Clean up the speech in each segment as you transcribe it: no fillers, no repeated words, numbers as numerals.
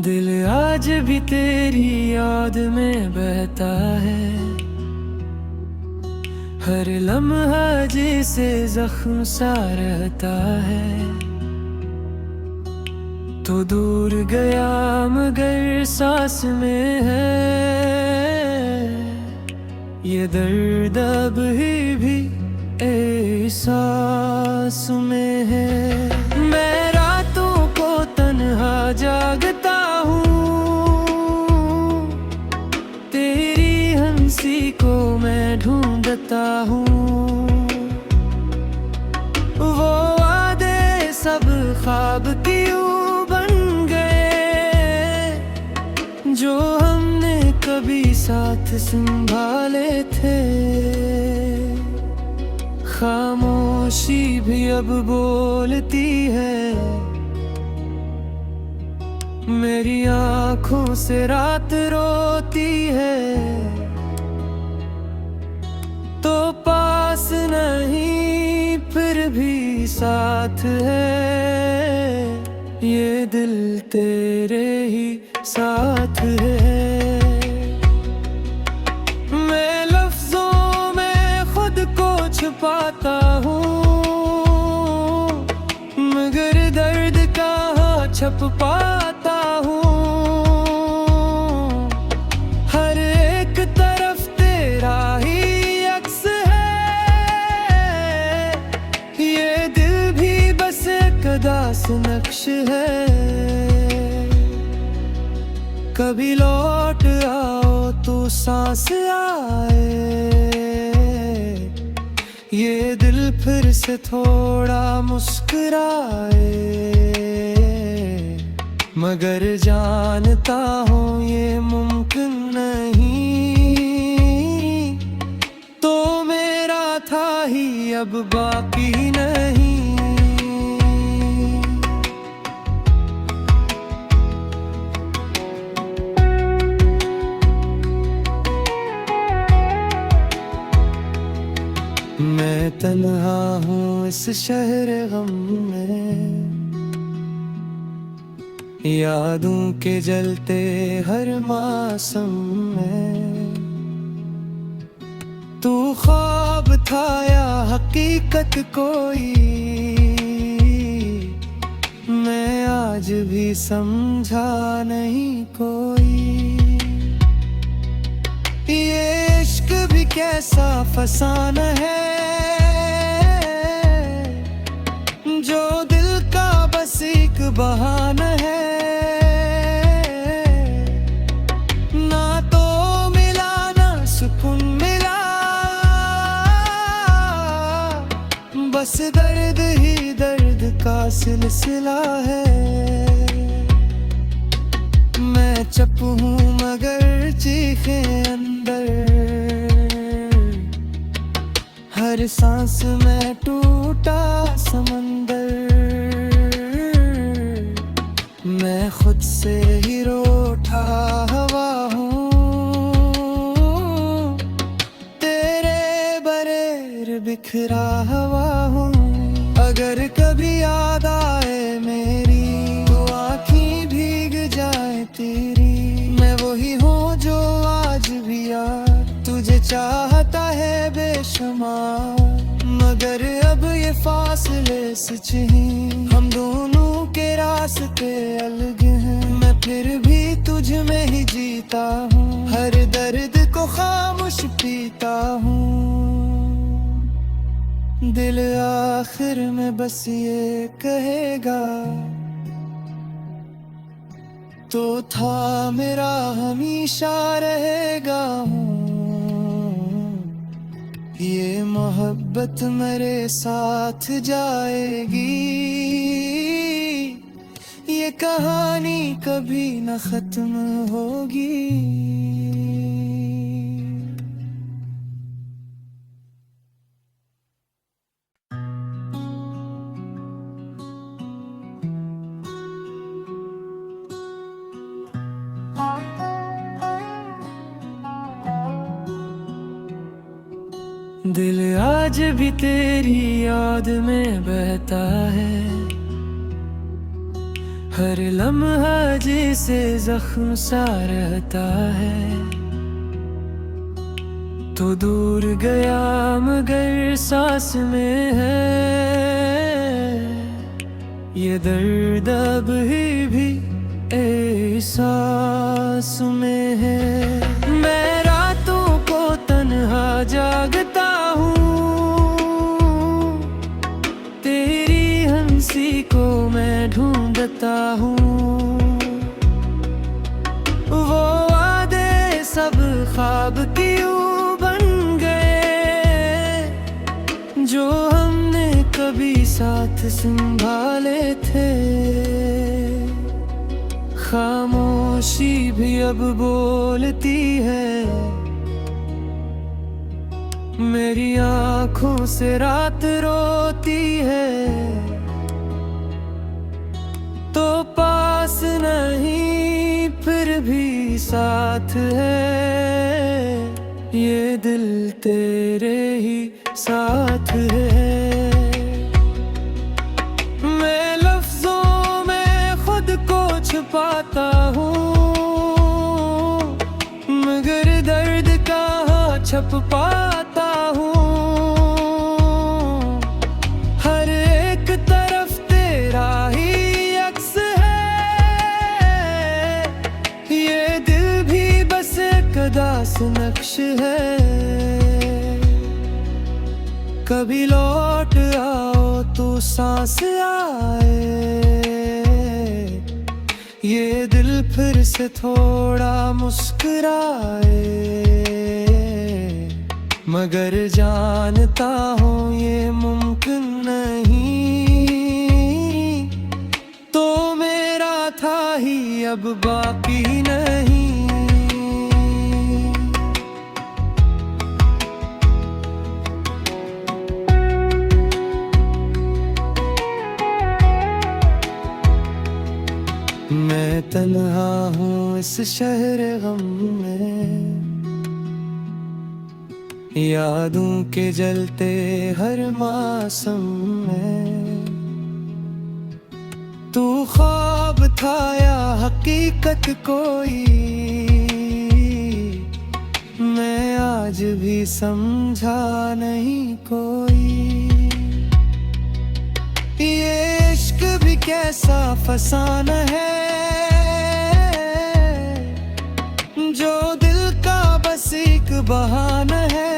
दिल आज भी तेरी याद में बहता है। हर लम्हा जैसे जख्म सा रहता है। तो दूर गया मगर सांस में है। ये दर्द अब भी एहसास में है। मैं रातों को तन्हा जागता हूँ, तेरी हंसी को मैं ढूंढता हूँ। वो वादे सब ख्वाब क्यों बन गए, जो हमने कभी साथ संभाले थे। खामोशी भी अब बोलती है, मेरी आँखों से रात रोती है। तो पास नहीं फिर भी साथ है, ये दिल तेरे ही साथ है। मैं लफ्जों में खुद को छुपाता हूँ, मगर दर्द कहाँ छुप पाता हूँ। हर एक तरफ तेरा ही अक्स है, ये दिल भी बस एक उदास नक्श है। कभी लौट आओ तो सांस आए, ये दिल फिर से थोड़ा मुस्कुराए। मगर जानता हूँ ये मुमकिन नहीं, तो मेरा था ही अब बाकी नहीं। मैं तन्हा हूँ इस शहर गम में, यादों के जलते हर मौसम में। तू ख्वाब था या हकीकत कोई, मैं आज भी समझा नहीं कोई। ये इश्क भी कैसा फसाना है, जो दिल का बस एक बहाना है। ना तो मिला ना सुकून मिला, बस दर्द ही दर्द का सिलसिला है। मैं चुप हूँ मगर चीखे अंदर, हर सांस में टूटा समंदर। मैं खुद से ही रूठा हवा हूँ, तेरे बरेर बिखरा हवा हूँ। अगर कभी याद आए मेरी, तो आँखें भीग जाए तेरी। मैं वही हूँ जो आज भी यार तुझे चाहता है बेशुमार। मगर अब ये फासले सच हैं, हम दोनों के रास्ते अलग हैं। मैं फिर भी तुझ में ही जीता हूँ, हर दर्द को खामोश पीता हूँ। दिल आखिर में बस ये कहेगा, तो था मेरा हमेशा रहेगा हूँ। ये मोहब्बत मेरे साथ जाएगी, ये कहानी कभी न खत्म होगी। दिल आज भी तेरी याद में बहता है। हर लम्हा जिसे जख्म सा रहता है, तो दूर गया मगर सांस में है। ये दर्द अब भी एहसास में है। मैं रातों को तन्हा जागता हूँ, तेरी हंसी को मैं ढूंढता हूँ। वो वादे सब ख्वाब क्यों बन गए, जो हमने कभी साथ संभाले थे। खामोशी भी अब बोलती है, मेरी आँखों से रात रोती है। तो पास नहीं फिर भी साथ है, ये दिल तेरे ही साथ है। मैं लफ्जों में खुद को छुपाता हूँ, मगर दर्द कहाँ छुप पाता हूँ। हर एक तरफ तेरा ही अक्स है, ये दिल भी बस एक उदास नक्श है। कभी लौट आओ तो सांस आए, ये दिल फिर से थोड़ा मुस्कुराए। मगर जानता हूँ ये मुमकिन नहीं, तो मेरा था ही अब बाकी नहीं। मैं तन्हा हूँ इस शहर गम में, यादों के जलते हर मौसम में। तू ख्वाब था या हकीकत कोई, मैं आज भी समझा नहीं कोई। ये इश्क भी कैसा फसाना है, जो दिल का बस एक बहाना है।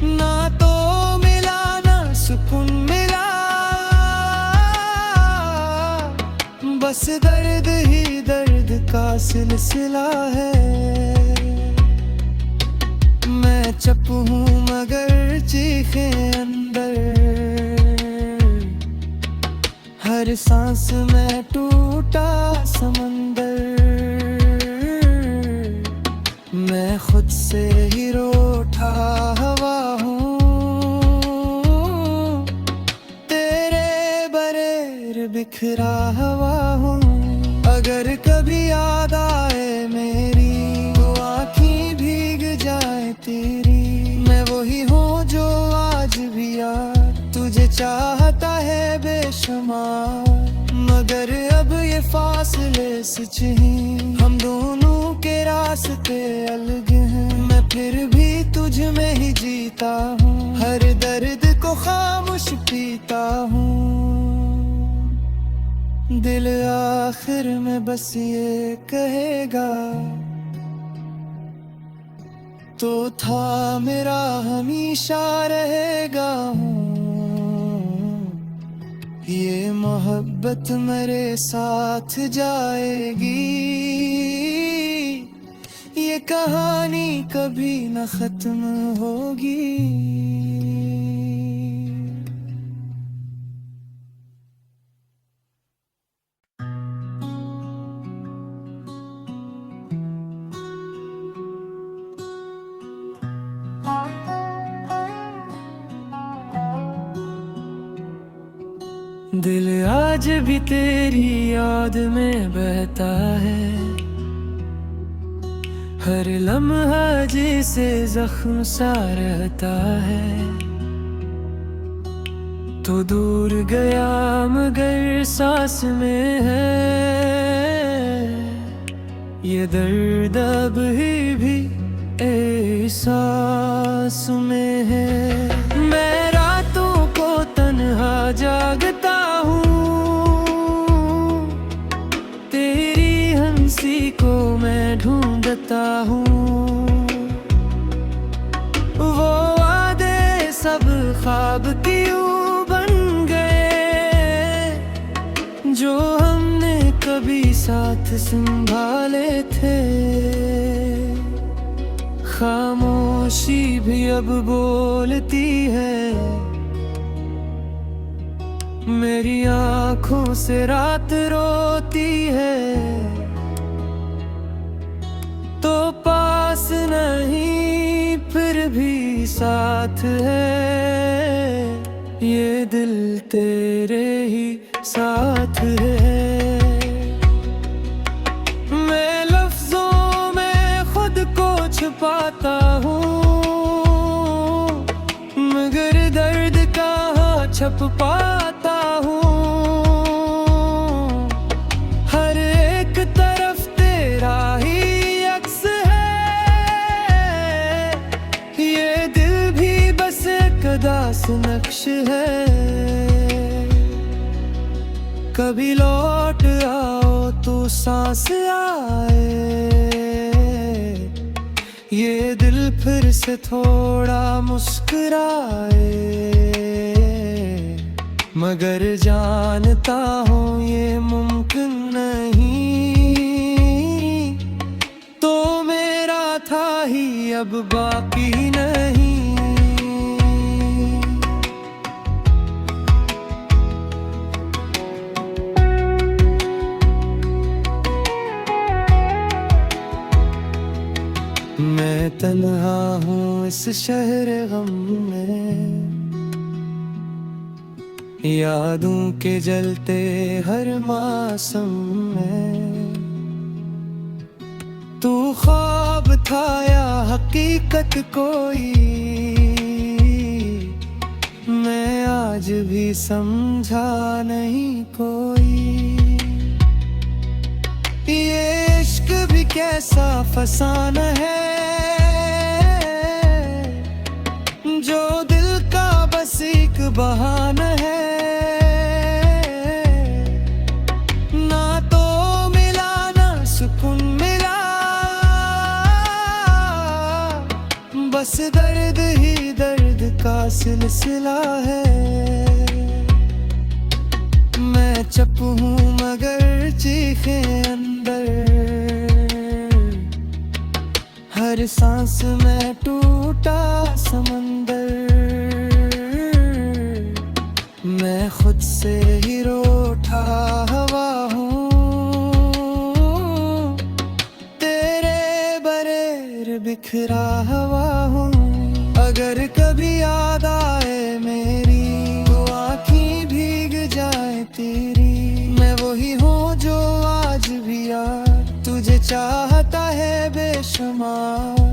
ना तो मिला ना सुकून मिला, बस दर्द ही दर्द का सिलसिला है। मैं चुप हूँ मगर चीखे अंदर, हर सांस में टूटा समंदर। मैं खुद से ही रूठा हवा हूँ, तेरे बरेर बिखरा हवा हूँ। अगर कभी याद आए मेरी, तो आँखें भीग जाए तेरी। मैं वही हूँ जो आज भी यार तुझे चाहता है बेशुमार। मगर अब ये फासले सच हैं, हम दोनों के रास्ते अलग हैं। मैं फिर भी तुझ में ही जीता हूँ, हर दर्द को खामोश पीता हूँ। दिल आखिर में बस ये कहेगा, तो था मेरा हमेशा रहेगा हूँ। ये मोहब्बत मेरे साथ जाएगी, ये कहानी कभी न खत्म होगी। दिल आज भी तेरी याद में बहता है, हर लम्हा जिसे जख्म सा रहता है, तो दूर गया मगर सांस में है, ये दर्द अब भी एहसास में है। मैं रातों को तन्हा जागता हूँ, तेरी हंसी को मैं ढूंढता हूँ। वो वादे सब ख्वाब क्यों बन गए, जो हमने कभी साथ संभाले थे। खामोशी भी अब बोलती है, मेरी आँखों से रात रोती है। तो पास नहीं फिर भी साथ है, ये दिल तेरे ही साथ है। मैं लफ्जों में खुद को छुपाता हूँ, मगर दर्द कहाँ छुप पाता हूँ। हर एक तरफ तेरा ही अक्स है, ये दिल भी बस एक उदास नक्श है। कभी लौट आओ तो सांस आए, ये दिल फिर से थोड़ा मुस्कुराए। मगर जानता हूँ ये मुमकिन नहीं, तो मेरा था ही अब बाकी नहीं। मैं तन्हा हूँ इस शहर गम में, यादों के जलते हर मौसम में। तू ख्वाब था या हकीकत कोई, मैं आज भी समझा नहीं कोई। ये इश्क भी कैसा फसाना है, जो दिल का बस एक बहाना है। ना तो मिला ना सुकून मिला, बस दर्द ही दर्द का सिलसिला है। मैं चुप हूँ मगर चीखे अंदर, हर सांस में टूटा समंदर। मैं खुद से ही रूठा हवा हूँ, तेरे बरेर बिखरा हवा हूँ। अगर कभी याद आए मेरी, तो आँखें भीग जाए तेरी। मैं वही हूँ जो आज भी यार तुझे चाहता है बेशुमार।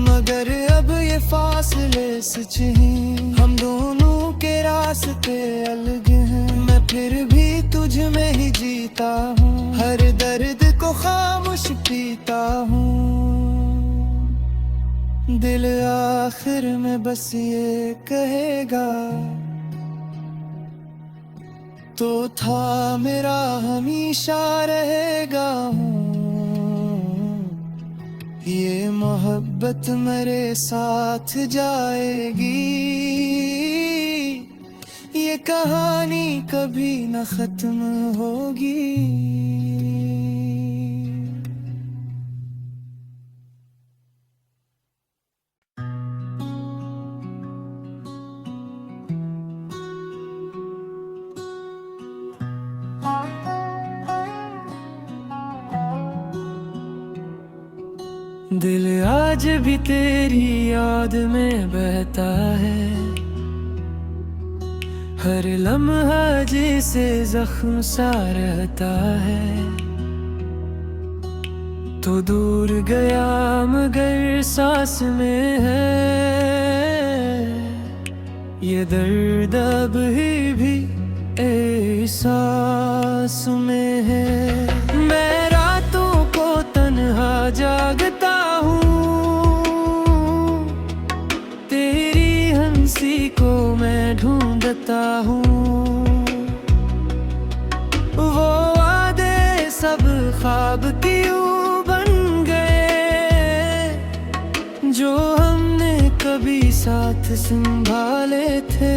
मगर अब ये फासले सच हैं, हम दोनों के रास्ते अलग हैं। मैं फिर भी तुझ में ही जीता हूँ, हर दर्द को खामोश पीता हूँ। दिल आखिर में बस ये कहेगा, तो था मेरा हमेशा रहेगा हूँ। ये मोहब्बत मेरे साथ जाएगी, ये कहानी कभी न खत्म होगी। दिल आज भी तेरी याद में बहता है, हर लम्हा जैसे जख्म सा रहता है। तो दूर गया मगर सांस में है, ये दर्द अब भी एहसास में है। मैं रातों को तन्हा जागता हूँ, तेरी हंसी को मैं ढूंढता हूँ। वो वादे सब ख्वाब क्यों बन गए, जो हमने कभी साथ संभाले थे।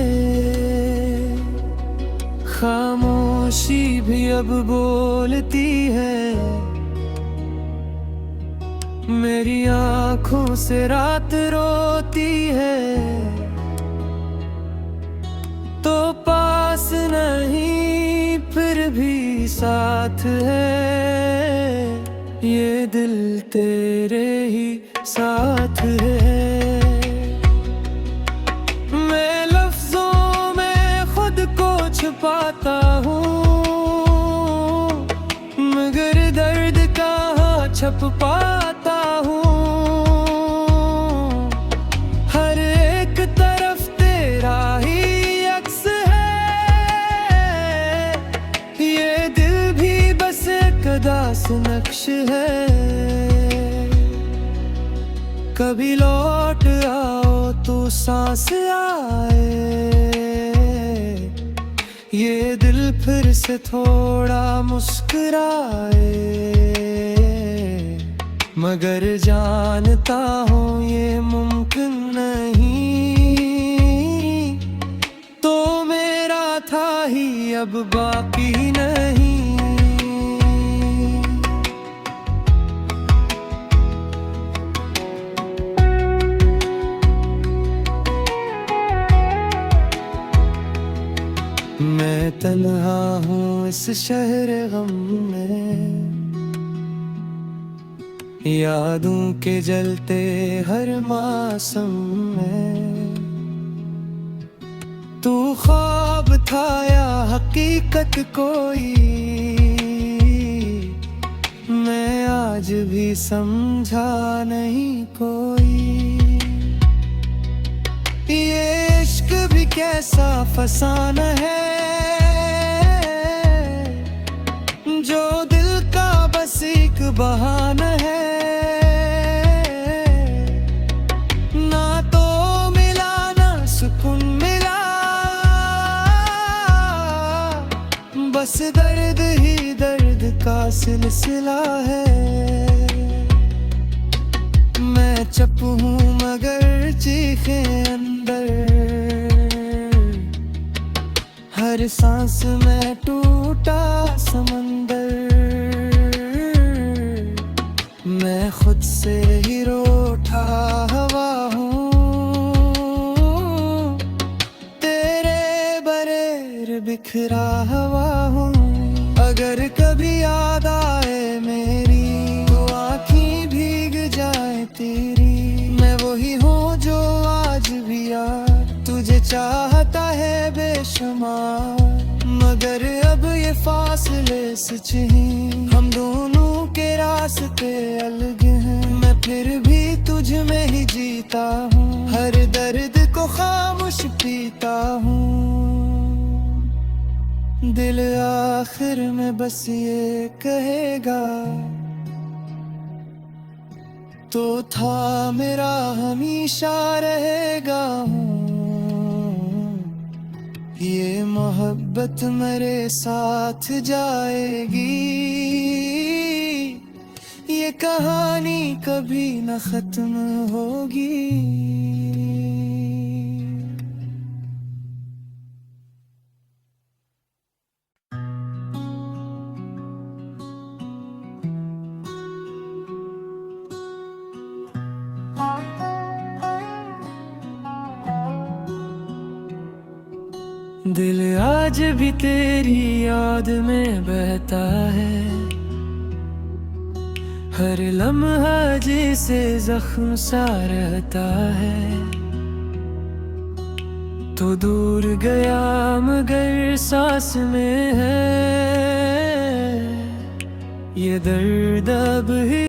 खामोशी भी अब बोलती है, मेरी आँखों से रात रोती है। तो पास नहीं फिर भी साथ है, ये दिल तेरे ही साथ है। मैं लफ्जों में खुद को छुपाता हूँ, मगर दर्द कहाँ छुप पाता हूँ। हर एक तरफ तेरा ही अक्स है, ये दिल भी बस एक उदास नक्श है। कभी लौट आओ तो सांस आए, ये दिल फिर से थोड़ा मुस्कुराए। मगर जानता हूँ ये मुमकिन नहीं, तो मेरा था ही अब बाकी नहीं। मैं तन्हा हूँ इस शहर गम में, यादों के जलते हर मौसम में। तू ख्वाब था या हकीकत कोई, मैं आज भी समझा नहीं कोई। ये इश्क भी कैसा फसाना है, जो दिल का बस एक बहाना है। ना तो मिला ना सुकून मिला, बस दर्द ही दर्द का सिलसिला है। मैं चुप हूँ मगर चीखे अंदर, हर सांस में टूटा समंदर। मैं खुद से ही रूठा हवा हूँ, तेरे बरेर बिखरा हवा हूँ। अगर कभी याद आए मेरी, तो आँखें भीग जाए तेरी। मैं वही हूँ जो आज भी यार तुझे चाहता है बेशुमार। मगर अब ये फासले सच हैं, हम दोनों के रास्ते अलग हैं। मैं फिर भी तुझ में ही जीता हूँ, हर दर्द को खामोश पीता हूँ। दिल आखिर में बस ये कहेगा, तो था मेरा हमेशा रहेगा हूँ। ये मोहब्बत मेरे साथ जाएगी, ये कहानी कभी न खत्म होगी। दिल आज भी तेरी याद में बहता है, हर लम्हा जैसे जख्म सा रहता है। तो दूर गया मगर सांस में है, ये दर्द अब ही